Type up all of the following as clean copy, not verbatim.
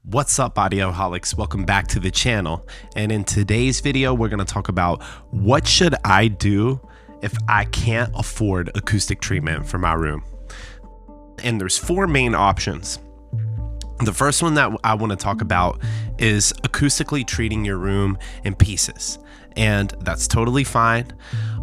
What's up, audioholics? Welcome back to the channel. And in today's video, we're going to talk about what should I do if I can't afford acoustic treatment for my room. And there's four main options. The first one that I want to talk about is acoustically treating your room in pieces. And that's totally fine.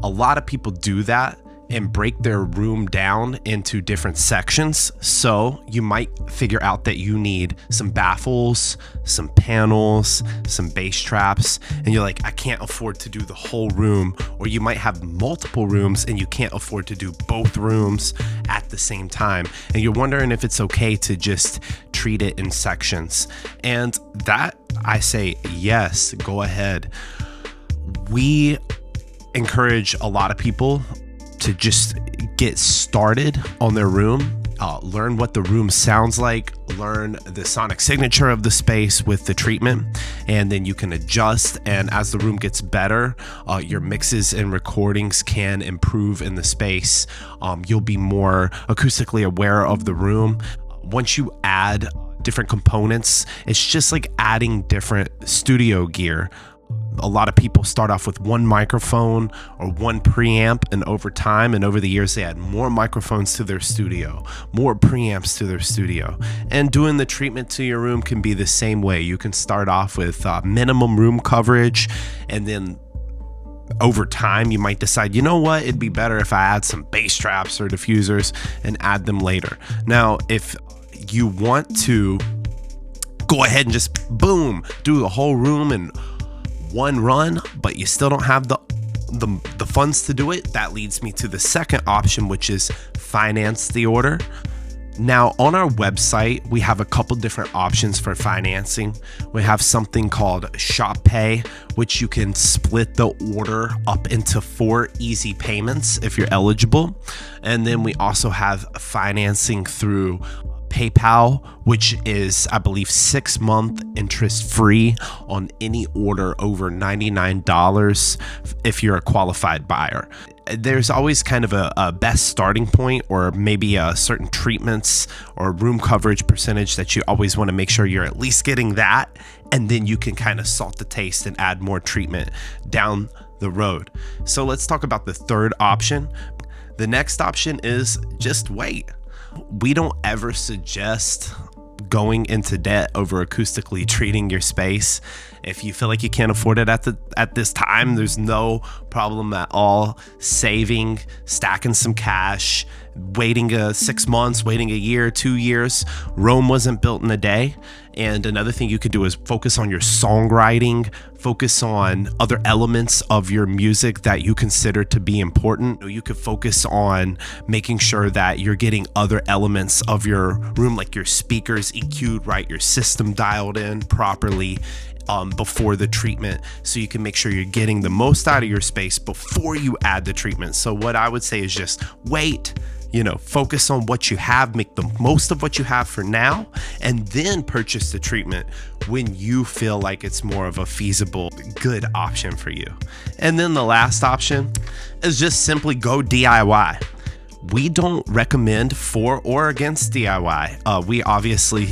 A lot of people do that and break their room down into different sections. So you might figure out that you need some baffles, some panels, some bass traps, and you're like, I can't afford to do the whole room. Or you might have multiple rooms and you can't afford to do both rooms at the same time. And you're wondering if it's okay to just treat it in sections. And that, I say, yes, go ahead. We encourage a lot of people to just get started on their room, learn what the room sounds like, learn the sonic signature of the space with the treatment, and then you can adjust. And as the room gets better, your mixes and recordings can improve in the space. You'll be more acoustically aware of the room. Once you add different components, it's just like adding different studio gear. A lot of people start off with one microphone or one preamp, and over time and over the years they add more microphones to their studio, more preamps to their studio. And doing the treatment to your room can be the same way. You can start off with minimum room coverage, and then over time you might decide, you know what, it'd be better if I add some bass traps or diffusers and add them later. Now, if you want to go ahead and just boom, do the whole room in one run, but you still don't have the funds to do it, that leads me to the second option, which is finance the order. Now, on our website, we have a couple different options for financing. We have something called Shop Pay, which you can split the order up into 4 easy payments if you're eligible. And then we also have financing through PayPal, which is, I believe, 6-month interest free on any order over $99 if you're a qualified buyer. There's always kind of a best starting point, or maybe certain treatments or room coverage percentage that you always want to make sure you're at least getting that, and then you can kind of salt the taste and add more treatment down the road. So let's talk about the third option. The next option is just wait. We don't ever suggest going into debt over acoustically treating your space. If you feel like you can't afford it at this time, there's no problem at all saving, stacking some cash, waiting 6 months, waiting a year, 2 years. Rome wasn't built in a day. And another thing you could do is focus on your songwriting, focus on other elements of your music that you consider to be important. You could focus on making sure that you're getting other elements of your room, like your speakers EQ'd right, your system dialed in properly before the treatment, so you can make sure you're getting the most out of your space before you add the treatment. So what I would say is just wait. Focus on what you have, make the most of what you have for now, and then purchase the treatment when you feel like it's more of a feasible, good option for you. And then the last option is just simply go DIY. We don't recommend for or against DIY.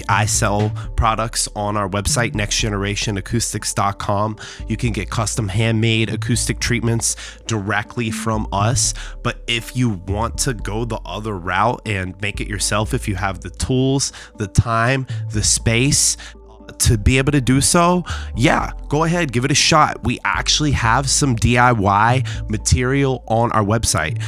I sell products on our website, nextgenerationacoustics.com. You can get custom handmade acoustic treatments directly from us. But if you want to go the other route and make it yourself, if you have the tools, the time, the space to be able to do so, yeah, go ahead, give it a shot. We actually have some DIY material on our website.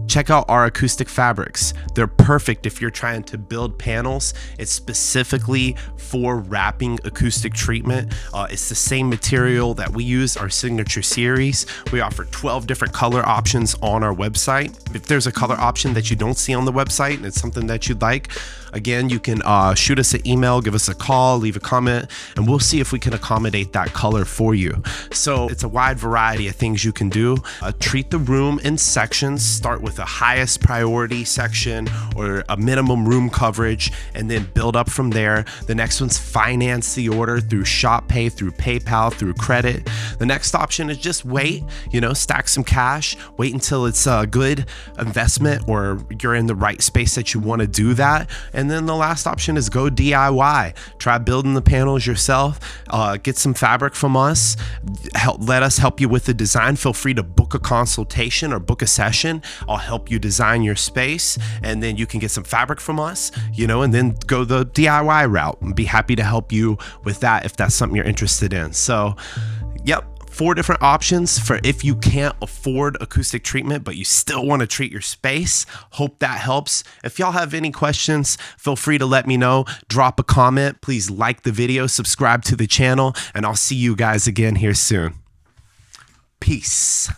Check out our acoustic fabrics. They're perfect if you're trying to build panels. It's specifically for wrapping acoustic treatment. It's the same material that we use, our signature series. We offer 12 different color options on our website. If there's a color option that you don't see on the website and it's something that you'd like, again, you can shoot us an email, give us a call, leave a comment, and we'll see if we can accommodate that color for you. So it's a wide variety of things you can do. Treat the room in sections. Start with a the highest priority section or a minimum room coverage, and then build up from there. The next one's finance the order through Shop Pay, through PayPal, through credit. The next option is just wait, stack some cash, wait until it's a good investment or you're in the right space that you want to do that. And then the last option is go DIY. Try building the panels yourself, get some fabric from us, let us help you with the design. Feel free to book a consultation or book a session. I'll help you design your space, and then you can get some fabric from us, and then go the DIY route and be happy to help you with that if that's something you're interested in. So, yep. 4 different options for if you can't afford acoustic treatment, but you still want to treat your space. Hope that helps. If y'all have any questions, feel free to let me know. Drop a comment. Please like the video, subscribe to the channel, and I'll see you guys again here soon. Peace.